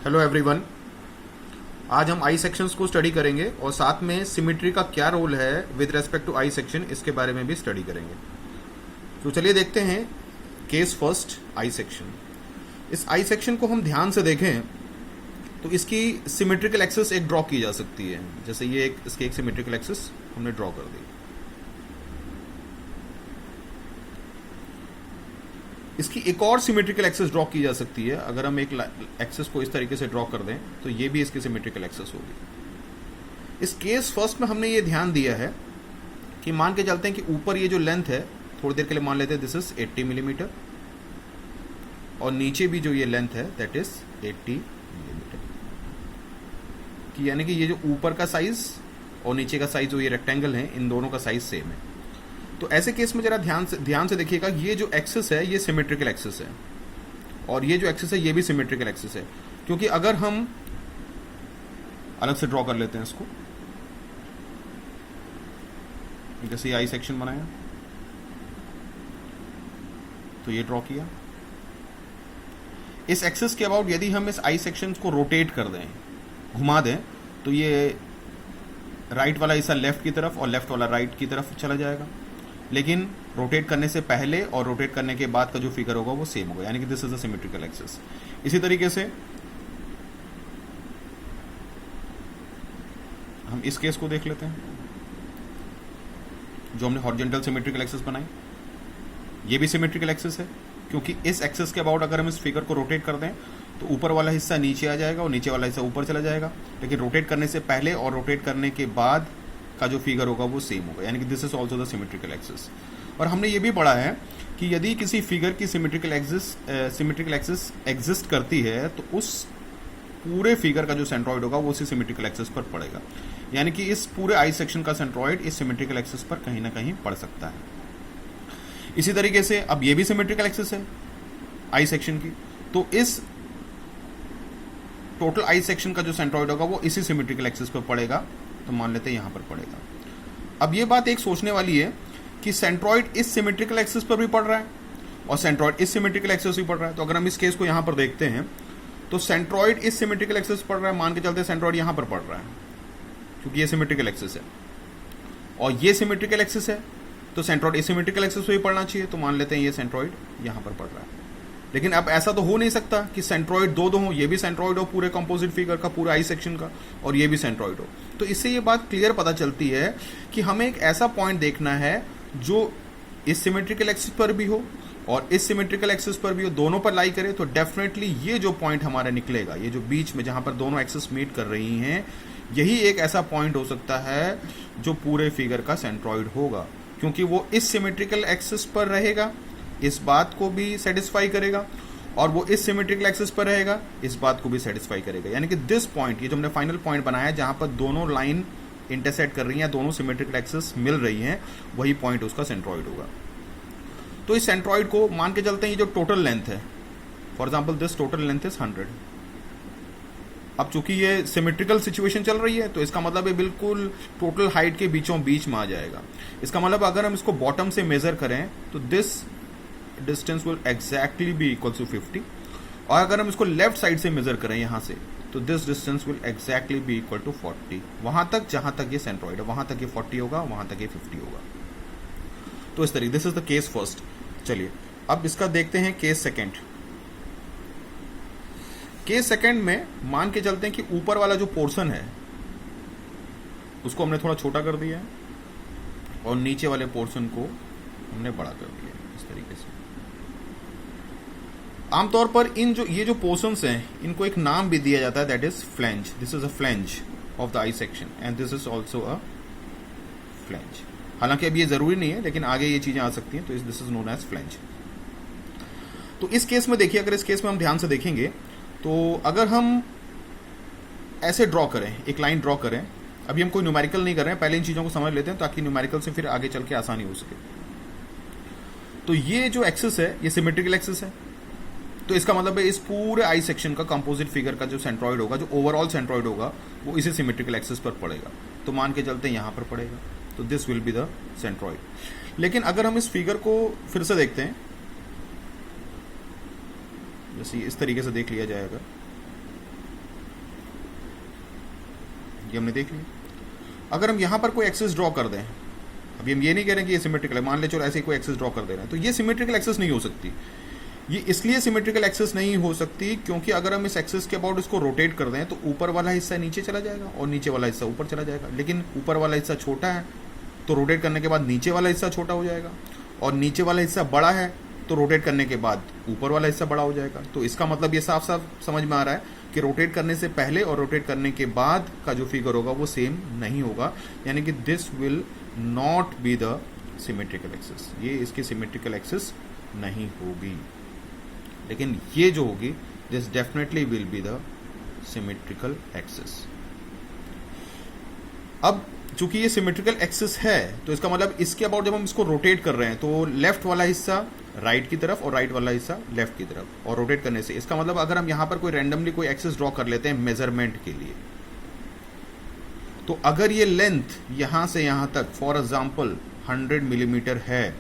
Hello everyone. आज हम आई sections को स्टडी करेंगे और साथ में सिमेट्री का क्या रोल है with respect to I section, इसके बारे में भी स्टडी करेंगे। तो चलिए देखते हैं केस फर्स्ट, आई सेक्शन। इस आई सेक्शन को हम ध्यान से देखें तो इसकी सिमेट्रिकल एक्सिस एक ड्रॉ की जा सकती है। जैसे ये इसकी एक सिमेट्रिकल एक्सिस हमने ड्रॉ कर दी। इसकी एक और सिमेट्रिकल एक्सिस ड्रॉ की जा सकती है। अगर हम एक एक्सिस को इस तरीके से ड्रॉ कर दें तो ये भी इसकी सिमेट्रिकल एक्सिस होगी। इस केस फर्स्ट में हमने ये ध्यान दिया है कि मान के चलते हैं कि ऊपर ये जो लेंथ है, थोड़ी देर के लिए मान लेते हैं दिस इज 80 मिलीमीटर, और नीचे भी जो ये लेंथ है दैट इज 80 मिलीमीटर की, यानी कि ये जो ऊपर का साइज और नीचे का साइज जो ये रेक्टेंगल है, इन दोनों का साइज सेम है। तो ऐसे केस में जरा ध्यान से देखिएगा, ये जो एक्सिस है ये सिमेट्रिकल एक्सिस है और ये जो एक्सिस है ये भी सिमेट्रिकल एक्सिस है। क्योंकि अगर हम अलग से ड्रॉ कर लेते हैं इसको, जैसे आई सेक्शन बनाया तो ये ड्रॉ किया। इस एक्सिस के अबाउट यदि हम इस आई सेक्शन को रोटेट कर दें, घुमा दें, तो ये राइट वाला हिस्सा लेफ्ट की तरफ और लेफ्ट वाला राइट की तरफ चला जाएगा। लेकिन रोटेट करने से पहले और रोटेट करने के बाद का जो फिगर होगा वो सेम होगा, यानी कि this is a symmetrical axis. इसी तरीके से हम इस केस को देख लेते हैं, जो हमने हॉरिजॉन्टल सिमेट्रिकल एक्सिस बनाई। ये भी सिमेट्रिकल एक्सिस है, क्योंकि इस एक्सिस के अबाउट अगर हम इस फिगर को रोटेट कर दें तो ऊपर वाला हिस्सा नीचे आ जाएगा और नीचे वाला हिस्सा ऊपर चला जाएगा। लेकिन रोटेट करने से पहले और रोटेट करने के बाद का जो फिगर होगा वो सेम होगा, यानी कि this is also the symmetrical axis. और हमने ये भी पढ़ा है कि यदि किसी फिगर की सिमेट्रिकल एक्सिस एग्जिस्ट करती है तो उस पूरे फिगर का जो सेंट्रॉइड होगा वो उसी सिमेट्रिकल एक्सिस पर पड़ेगा, यानी कि इस पूरे आई सेक्शन का सेंट्रॉइड इस सिमेट्रिकल एक्सिस पर कहीं ना कहीं पड़ सकता है। इसी तरीके से अब ये भी सिमेट्रिकल एक्सिस है आई सेक्शन की, तो इस टोटल आई सेक्शन का जो सेंट्रॉइड होगा वो इसी सिमेट्रिकल एक्सिस पर पड़ेगा। तो मान लेते हैं यहां पर पड़ेगा। अब ये बात एक सोचने वाली है कि सेंट्रॉइड इस सिमेट्रिकल एक्सिस पर भी पड़ रहा है और सेंट्रॉइड इस सिमेट्रिकल एक्सिस भी पड़ रहा है। तो अगर हम इस केस को यहां पर देखते हैं तो सेंट्रॉइड इस सिमेट्रिकल एक्सिस पड़ रहा है, मान के चलते सेंट्रॉइड यहां पर पड़ रहा है क्योंकि ये सिमेट्रिकल एक्सिस है और ये सिमेट्रिकल एक्सिस है, तो सेंट्रॉइड इस सिमेट्रिकल एक्सिस पर भी पड़ना चाहिए। तो मान लेते हैं ये सेंट्रॉइड यहां पर पड़ रहा है। लेकिन अब ऐसा तो हो नहीं सकता कि सेंट्रॉइड दो हो, ये भी सेंट्रॉइड हो पूरे कंपोजिट फिगर का, पूरे आई सेक्शन का, और ये भी सेंट्रॉइड हो। तो इससे ये बात क्लियर पता चलती है कि हमें एक ऐसा पॉइंट देखना है जो इस सिमेट्रिकल एक्सिस पर भी हो और इस सिमेट्रिकल एक्सिस पर भी हो, दोनों पर लाई करे। तो डेफिनेटली ये जो पॉइंट हमारा निकलेगा, ये जो बीच में जहां पर दोनों एक्सिस मीट कर रही हैं, यही एक ऐसा पॉइंट हो सकता है जो पूरे फिगर का सेंट्रॉइड होगा, क्योंकि वो इस सिमेट्रिकल एक्सिस पर रहेगा, इस बात को भी सेटिस्फाई करेगा, और वो इस सिमेट्रिकल एक्सिस पर रहेगा, इस बात को भी सेटिस्फाई करेगा। यानी कि दिस पॉइंट, ये जो हमने फाइनल पॉइंट बनाया है जहां पर दोनों लाइन इंटरसेक्ट कर रही हैं, दोनों सिमेट्रिकल एक्सिस मिल रही हैं, वही पॉइंट उसका सेंट्रॉइड होगा। तो इस सेंट्रॉइड को मान के चलते हैं ये जो टोटल लेंथ है, for example this total length is 100। अब चूंकि ये सिमेट्रिकल सिचुएशन चल रही है तो इसका मतलब है बिल्कुल टोटल हाइट के बीचों बीच में आ जाएगा। इसका मतलब अगर हम इसको बॉटम से मेजर करें तो this distance will exactly be equal to 50, और अगर हम इसको लेफ्ट साइड से मेजर करें यहां से तो this distance will exactly be equal to 40। वहां तक जहां तक ये सेंट्रॉइड है वहां तक ये 40 होगा, वहां तक ये 50 होगा। तो इस तरीके, this is the case first. चलिए अब इसका देखते हैं केस सेकेंड। केस सेकेंड में मान के चलते हैं कि ऊपर वाला जो पोर्शन है उसको हमने थोड़ा छोटा कर दिया है और नीचे वाले पोर्शन को हमने बड़ा कर दिया है, इस तरीके से। आमतौर पर ये जो पोर्शंस हैं इनको एक नाम भी दिया जाता है, that is flange. This is a flange of the I section and this is also a flange. हालांकि अब ये जरूरी नहीं है, लेकिन आगे ये चीजें आ सकती हैं, तो this is known as flange. तो इस केस में देखिए, अगर इस केस में हम ध्यान से देखेंगे तो अगर हम ऐसे ड्रॉ करें, एक लाइन ड्रॉ करें, अभी हम कोई न्यूमेरिकल नहीं कर रहे हैं, पहले इन चीजों को समझ लेते हैं ताकि न्यूमेरिकल से फिर आगे चल के आसानी हो सके। तो ये जो एक्सिस है ये सिमेट्रिकल एक्सिस है, तो इसका मतलब है इस पूरे आई सेक्शन का कंपोजिट फिगर का जो सेंट्रॉइड होगा, जो ओवरऑल सेंट्रॉइड होगा, वो इसी सिमेट्रिकल एक्सिस पर पड़ेगा। तो मान के चलते हैं यहां पर पड़ेगा, तो this will be the centroid. लेकिन अगर हम इस फिगर को फिर से देखते हैं, जैसे इस तरीके से देख लिया जाएगा, ये हमने देख लिया। अगर हम यहाँ पर कोई एक्सिस ड्रॉ कर दें, अभी हम ये नहीं कह रहे हैं कि ये सिमेट्रिकल है, मान ले चलो ऐसे ही कोई एक्सिस ड्रॉ कर दे रहे हैं, तो ये सिमेट्रिकल एक्सिस नहीं हो सकती। ये इसलिए सिमेट्रिकल एक्सिस नहीं हो सकती क्योंकि अगर हम इस एक्सिस के अबाउट इसको रोटेट कर दें तो ऊपर वाला हिस्सा नीचे चला जाएगा और नीचे वाला हिस्सा ऊपर चला जाएगा। लेकिन ऊपर वाला हिस्सा छोटा है तो रोटेट करने के बाद नीचे वाला हिस्सा छोटा हो जाएगा, और नीचे वाला हिस्सा बड़ा है तो रोटेट करने के बाद ऊपर वाला हिस्सा बड़ा हो जाएगा। तो इसका मतलब ये साफ साफ समझ में आ रहा है कि रोटेट करने से पहले और रोटेट करने के बाद का जो फिगर होगा वो सेम नहीं होगा, यानी कि this will not be the symmetrical axis, ये इसकी सिमेट्रिकल एक्सिस नहीं होगी। लेकिन ये जो होगी this definitely will be the symmetrical axis. अब चूंकि ये सिमेट्रिकल एक्सिस है तो इसका मतलब इसके अबाउट जब हम इसको रोटेट कर रहे हैं तो लेफ्ट वाला हिस्सा राइट की तरफ और राइट वाला हिस्सा लेफ्ट की तरफ, और रोटेट करने से इसका मतलब अगर हम यहां पर कोई रैंडमली कोई एक्सिस ड्रॉ कर लेते हैं मेजरमेंट के लिए, तो अगर ये लेंथ यहां से यहां तक फॉर एग्जांपल 100 मिलीमीटर है,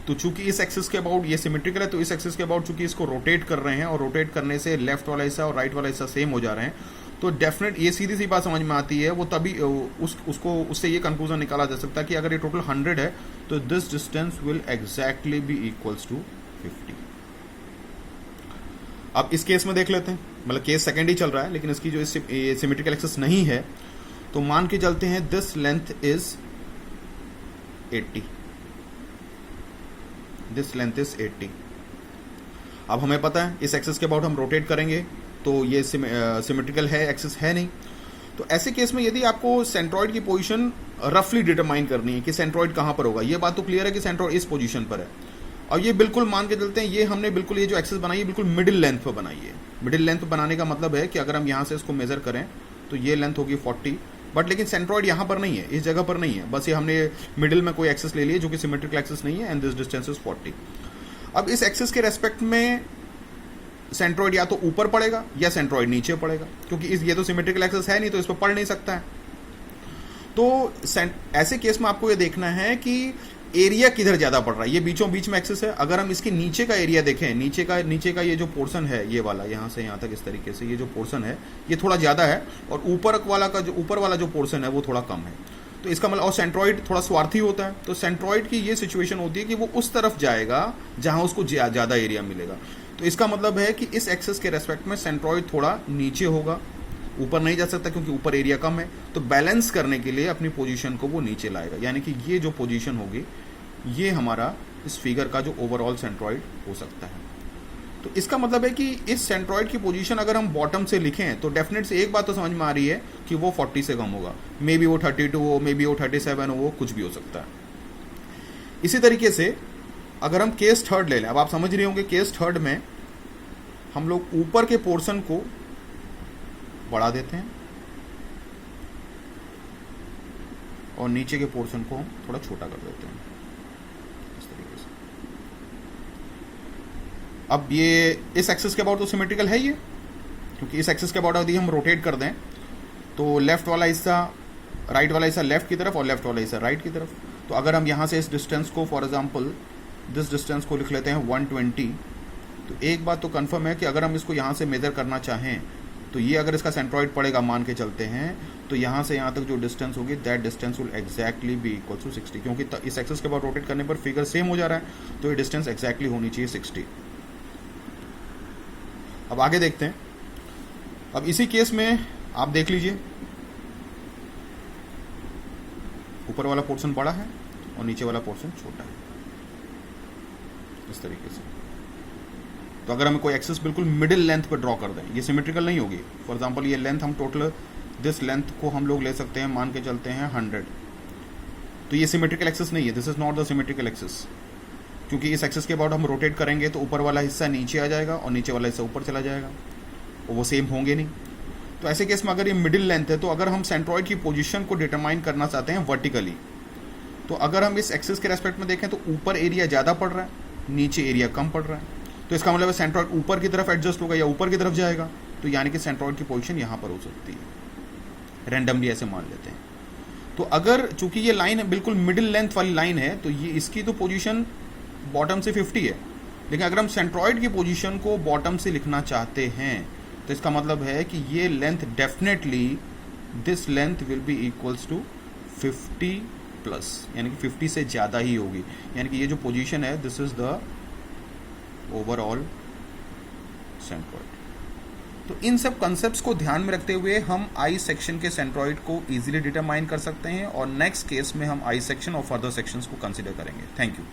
तो चूंकि इस एक्सिस के अबाउट ये सिमेट्रिकल है तो इस एक्सिस के अबाउट चूंकि इसको रोटेट कर रहे हैं और रोटेट करने से लेफ्ट वाला हिस्सा और राइट वाला हिस्सा सेम हो जा रहे हैं, तो डेफिनेट ये सीधी सी बात समझ में आती है। वो तभी उसको उससे ये कंक्लूजन निकाला जा सकता है कि अगर ये टोटल 100 है तो this distance will exactly be equals to 50। अब इस केस में देख लेते हैं, मतलब केस सेकेंड ही चल रहा है, लेकिन इसकी जो सिमेट्रिकल एक्सिस नहीं है, तो मान के चलते हैं this length is 80, this length is 80। अब हमें पता है इस एक्सिस के अबाउट हम रोटेट करेंगे तो ये सिमेट्रिकल है, एक्सिस है नहीं। तो ऐसे केस में यदि आपको सेंट्रॉइड की पोजीशन रफली डिटरमाइन करनी है कि सेंट्रॉइड कहां पर होगा, ये बात तो क्लियर है कि सेंट्रॉइड इस पोजीशन पर है, और ये बिल्कुल मान के चलते हैं ये हमने बिल्कुल ये जो एक्सिस बनाई है बिल्कुल मिडिल लेंथ पर बनाई है। मिडिल लेंथ बनाने का मतलब है कि अगर हम यहां से इसको मेजर करें तो ये लेंथ होगी 40, बट लेकिन सेंट्रॉइड यहां पर नहीं है, इस जगह पर नहीं है, बस ये हमने मिडिल में कोई एक्सिस ले लिया जो कि सिमेट्रिकल एक्सिस नहीं है, एंड दिस डिस्टेंस इज 40। अब इस एक्सिस के रेस्पेक्ट में सेंट्रॉइड या तो ऊपर पड़ेगा या सेंट्रॉइड नीचे पड़ेगा, क्योंकि ये तो सिमेट्रिकल एक्सिस है नहीं तो इस पर पड़ नहीं सकता है। तो ऐसे केस में आपको ये देखना है कि एरिया किधर ज्यादा पड़ रहा है। ये बीचों बीच में एक्सिस है, अगर हम इसके नीचे का एरिया देखें, नीचे का ये जो पोर्शन है ये वाला, यहां से यहां तक इस तरीके से ये जो पोर्शन है ये थोड़ा ज्यादा है, और ऊपर वाला जो पोर्शन है वो थोड़ा कम है। तो इसका मतलब, और सेंट्रॉइड थोड़ा स्वार्थी होता है, तो सेंट्रॉइड की ये सिचुएशन होती है कि वो उस तरफ जाएगा जहां उसको ज्यादा एरिया मिलेगा। तो इसका मतलब है कि इस एक्सिस के रेस्पेक्ट में सेंट्रॉइड थोड़ा नीचे होगा, ऊपर नहीं जा सकता क्योंकि ऊपर एरिया कम है। तो बैलेंस करने के लिए अपनी पोजीशन को वो नीचे लाएगा, यानी कि ये जो पोजीशन होगी ये हमारा इस फिगर का जो ओवरऑल सेंट्रॉइड हो सकता है। तो इसका मतलब है कि इस सेंट्रॉइड की पोजीशन अगर हम बॉटम से लिखें तो डेफिनेट से एक बात तो समझ में आ रही है कि वो 40 से कम होगा, मे बी वो 32 हो, मे बी वो 37 हो, वो कुछ भी हो सकता है। इसी तरीके से अगर हम केस थर्ड ले लें, अब आप समझ रहे होंगे केस थर्ड में हम लोग ऊपर के पोर्शन को बढ़ा देते हैं और नीचे के पोर्शन को हम थोड़ा छोटा कर देते हैं इस तरीके से। अब ये इस एक्सिस के अबाउट तो सिमेट्रिकल है ये, क्योंकि इस एक्सिस के अबाउट यदि हम रोटेट कर दें तो लेफ्ट वाला हिस्सा राइट वाला हिस्सा लेफ्ट की तरफ और लेफ्ट वाला हिस्सा राइट की तरफ। तो अगर हम यहां से इस डिस्टेंस को फॉर एग्जांपल दिस डिस्टेंस को लिख लेते हैं 120, तो एक बात तो कंफर्म है कि अगर हम इसको यहां से मेजर करना चाहें तो ये अगर इसका सेंट्रॉइड पड़ेगा मान के चलते हैं, तो यहां से यहां तक जो डिस्टेंस होगी that distance will exactly be equal to 60, क्योंकि इस एक्सिस के बाद रोटेट करने पर फिगर सेम हो जा रहा है, तो ये डिस्टेंस एग्जैक्टली होनी चाहिए 60। अब आगे देखते हैं। अब इसी केस में आप देख लीजिए ऊपर वाला पोर्शन बड़ा है और नीचे वाला पोर्शन छोटा है इस तरीके से। तो अगर हमें कोई एक्सिस बिल्कुल मिडिल लेंथ पर ड्रॉ कर दें, ये सिमेट्रिकल नहीं होगी। फॉर एग्जांपल ये लेंथ हम टोटल दिस लेंथ को हम लोग ले सकते हैं, मान के चलते हैं 100, तो ये सिमेट्रिकल एक्सिस नहीं है, this is not the symmetrical axis, क्योंकि इस एक्सिस के अबाउट हम रोटेट करेंगे तो ऊपर वाला हिस्सा नीचे आ जाएगा और नीचे वाला हिस्सा ऊपर चला जाएगा, और वो सेम होंगे नहीं। तो ऐसे केस में अगर ये मिडिल लेंथ है, तो अगर हम सेंट्रॉइड की पोजीशन को डिटरमाइन करना चाहते हैं वर्टिकली, तो अगर हम इस एक्सिस के रेस्पेक्ट में देखें तो ऊपर एरिया ज़्यादा पड़ रहा है, नीचे एरिया कम पड़ रहा है, तो इसका मतलब सेंट्रॉइड ऊपर की तरफ एडजस्ट होगा या ऊपर की तरफ जाएगा, तो यानी कि सेंट्रॉइड की पोजीशन यहाँ पर हो सकती है, रैंडमली ऐसे मान लेते हैं। तो अगर चूंकि ये लाइन है बिल्कुल मिडिल लेंथ वाली लाइन है, तो ये इसकी तो पोजीशन बॉटम से 50 है, लेकिन अगर हम सेंट्रॉइड की पोजीशन को बॉटम से लिखना चाहते हैं तो इसका मतलब है कि ये length definitely this length will be equals to 50 plus, यानी कि 50 से ज़्यादा ही होगी, यानी कि ये जो पोजीशन है this is the overall centroid. तो इन सब कंसेप्ट्स को ध्यान में रखते हुए हम आई सेक्शन के सेंट्रॉइड को इजीली डिटरमाइन कर सकते हैं और नेक्स्ट केस में हम आई सेक्शन और फर्दर सेक्शंस को कंसिडर करेंगे। Thank you.